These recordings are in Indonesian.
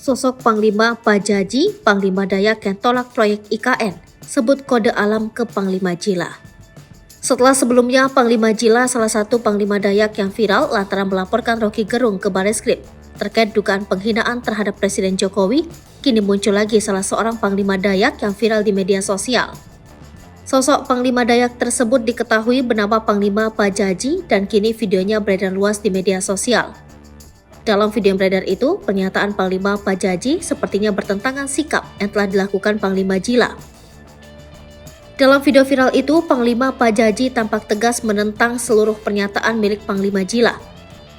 Sosok Panglima Pajaji, Panglima Dayak yang tolak proyek IKN, sebut kode alam ke Panglima Jila. Setelah sebelumnya Panglima Jila, salah satu Panglima Dayak yang viral lantaran melaporkan Rocky Gerung ke Bareskrim terkait dugaan penghinaan terhadap Presiden Jokowi, kini muncul lagi salah seorang Panglima Dayak yang viral di media sosial. Sosok Panglima Dayak tersebut diketahui bernama Panglima Pajaji dan kini videonya beredar luas di media sosial. Dalam video yang beredar itu, pernyataan Panglima Pajaji sepertinya bertentangan sikap yang telah dilakukan Panglima Jila. Dalam video viral itu, Panglima Pajaji tampak tegas menentang seluruh pernyataan milik Panglima Jila.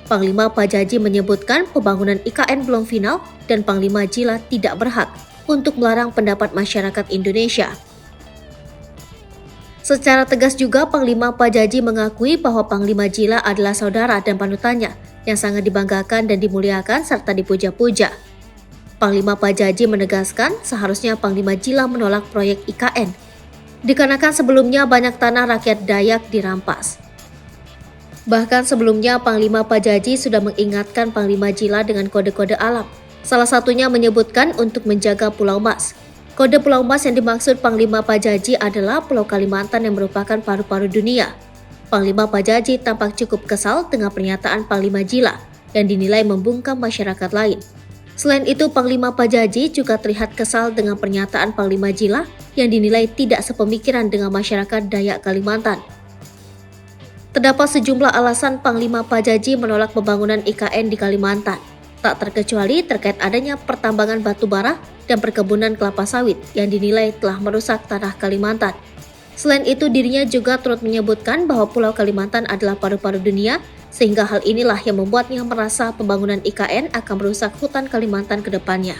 Panglima Pajaji menyebutkan pembangunan IKN belum final dan Panglima Jila tidak berhak untuk melarang pendapat masyarakat Indonesia. Secara tegas juga Panglima Pajaji mengakui bahwa Panglima Jila adalah saudara dan panutannya yang sangat dibanggakan dan dimuliakan serta dipuja-puja. Panglima Pajaji menegaskan seharusnya Panglima Jila menolak proyek IKN, dikarenakan sebelumnya banyak tanah rakyat Dayak dirampas. Bahkan sebelumnya Panglima Pajaji sudah mengingatkan Panglima Jila dengan kode-kode alam. Salah satunya menyebutkan untuk menjaga Pulau Mas. Kode Pulau Mas yang dimaksud Panglima Pajaji adalah Pulau Kalimantan yang merupakan paru-paru dunia. Panglima Pajaji tampak cukup kesal dengan pernyataan Panglima Jila yang dinilai membungkam masyarakat lain. Selain itu, Panglima Pajaji juga terlihat kesal dengan pernyataan Panglima Jila yang dinilai tidak sepemikiran dengan masyarakat Dayak Kalimantan. Terdapat sejumlah alasan Panglima Pajaji menolak pembangunan IKN di Kalimantan, tak terkecuali terkait adanya pertambangan batu bara dan perkebunan kelapa sawit yang dinilai telah merusak tanah Kalimantan. Selain itu, dirinya juga turut menyebutkan bahwa Pulau Kalimantan adalah paru-paru dunia, sehingga hal inilah yang membuatnya merasa pembangunan IKN akan merusak hutan Kalimantan ke depannya.